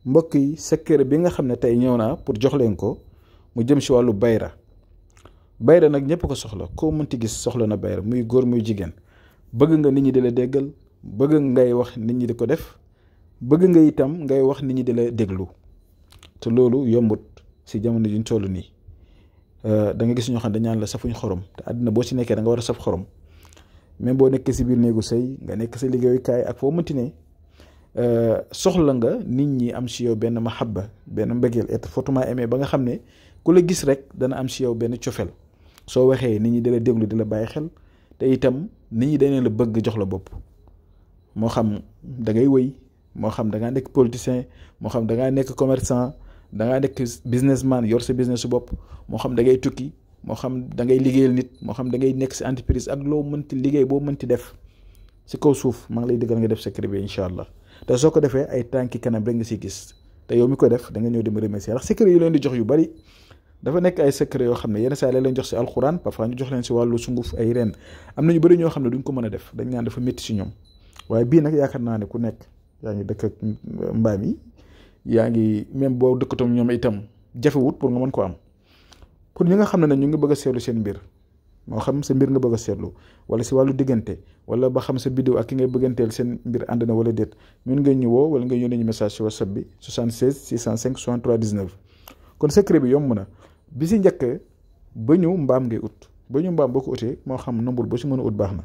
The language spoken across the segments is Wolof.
mbokk yi secret bi nga xam ne tey ñëw naa pour jox leen ko mu jëm si wàllu bayra. bayra nag ñëpp ko soxla, koo mënti gis soxla na bayra, muy góor muy jigéen. bëgg nga nit ñi di la déggal, bëgg ngay wax nit ñi di ko def, bëgg nga itam ngay wax nit ñi di la déglu. te loolu yombut si jamono juñ toll nii. da nga gis ñoo xam ne dañaan la safuñ xorom, te àddina boo ci nekkee da nga war a saf xorom. même boo nekkee si biir néegu sëy, nga nekk sa liggéeyukaay ak foo mënti ne, soxla nga nit ñi am si yow benn mahabba, benn mbëggeel et fortement aimé ba nga xam ne ku la gis rek dana am si yow benn cofeel. soo waxee nit ñi di la déglu di la bàyyi xel, te itam nit ñi dañu la bëgg jox la bopp. moo xam da ngay wëy, moo xam da ngaa nekk politicien, moo xam da ngaa nekk commerçant, da ngaa nekk businessman yor sa business su bopp, moo xam da ngay tukki, moo xam da ngay liggéeyal nit, moo xam da ngay nekk si entreprise ak loo mënti liggéey boo mënti def si kaw suuf, maa ngi lay dëggal nga def secret bi incha allah. te soo ko defee ay tànki kanam rek nga siy gis, te yow mi ko def da nga ñëw di ma remercier. ndax secret yu leen di jox yu bari dafa nekk ay secret yoo xam ne yenn saa yi leen jox si alxuraan, parfois ñu jox leen si wàllu sunguf ay reen. am na ñu bari ñoo xam ne duñ ko mën a def, dañ naan dafa métti si ñoom. waaye bii nag yaakaar naa ne ku nekk yaa ngi dëkk ak mbaam yi, yaa ngi même boo dëkkatam ñoom itam jafewut pour nga mën ko am. pour ñi nga xam ne nag ñu ngi bëgg a seetlu seen mbir, moo xam sa mbir nga bëgg a seetlu wala si wàllu diggante, wala ba xam sa bidéo ak ki ngay bëgganteel seen mbir ànd na wala déet, ñun nga ñu woo wala nga yónnee ñu message si whatsapp bi 76 605 63 19. kon secret bi yomb na. bi si njëkk ba ñu mbaam ngay ut, ba ñu mbaam boo ko utee moo xam nombre boo si mën a ut baax na,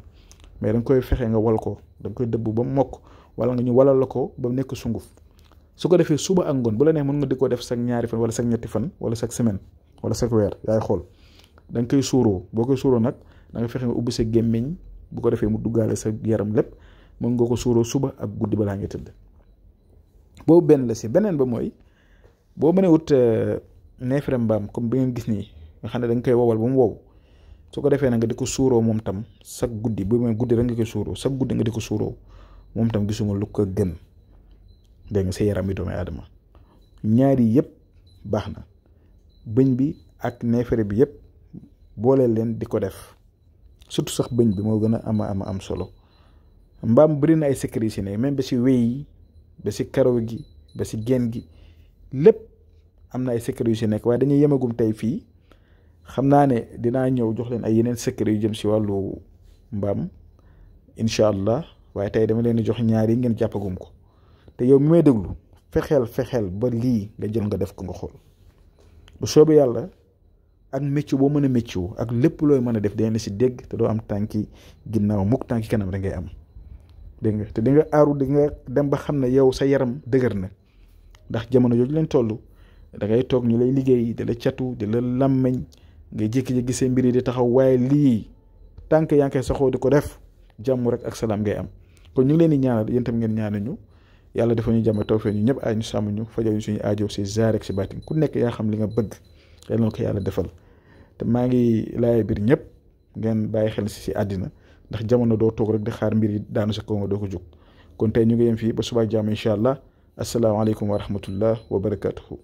mais da nga koy fexe nga wal ko, da nga koy dëbb ba mu mokk, wala nga ñu walal la ko ba mu nekk sunguf. su ko defee suba ak ngoon bu la neex mën nga di ko def sax ñaari fan wala sax ñetti fan wala sax semaine wala sax weer, yaay xool. da nga koy suuroo, boo koy suuroo nag da nga fexe nga ubbi sa gémmiñ, bu ko defee mu duggaale sa yaram lépp. mën nga ko suuroo suba ak guddi balaa nga tëdd. boobu benn la si. beneen ba mooy boo mënee wut neefere mbaam comme bi ngeen gis nii, nga xam ne da nga koy wowal ba mu wow. su ko defee nag nga di ko suuroo moom tam sax guddi, bu may guddi rek nga koy suuroo, sax guddi nga di ko suuroo moom tam gisuma lu ko gën. dégg nga sa yaram bi doomu aadama ñaari yëpp baax na. bëñ bi ak neefere bi yëpp boole leen di ko def, surtout sax bëñ bi moo gën a am solo. mbaam bëri na ay secret si ne, même ba si wéy yi, ba si karaw gi, ba si genn gi, lépp am na ay secret yu si nekk. waaye dañuy yemagum tey fii. xam naa ne dinaa ñëw jox leen ay yeneen secret yu jëm si wàllu mbaam incha allah, waaye tey dama leen di jox ñaari ngeen jàppagum ko. te yow mi may déglu fexeel ba lii nga jël nga def ko nga xool. bu soobee yàlla ak méccu boo mën a méccu ak lépp looy mën a def dinañ la si dégg, te doo am tànki ginnaaw mukk, tànki kanam rek ngay am. dégg nga te di nga aaru, di nga dem ba xam ne yow sa yaram dëgër na. ndax jamono jooju leen toll da ngay toog ñu lay liggéey di la catu di la làmmeñ, ngay jékki-jékki gisee mbir yi di taxaw. waaye lii tànk yaa ngi koy saxoo di ko def, jàmm rek ak salaam ngay am. kon ñu ngi leen di ñaanal, yéen tam ngeen ñaanal ñu, yàlla dafa ñu jàmm tawfeex ñu ñëpp ay ñu sàmm ñu, fajal ñu suñu aajo si zaar ak si baatin. ku nekk yaa xam li nga bëgg, yàlla na ko yàlla defal. te maa ngi laay biir ñëpp ngeen bàyyi xel si àddina, ndax jamono doo toog rek di xaar mbir yi daanu sa kaw nga doo ko jóg. kon tey ñu ngi yem fii ba suba jàmm incha allah. asalaamaaleykum wa rahmatullah wa barakatuhu.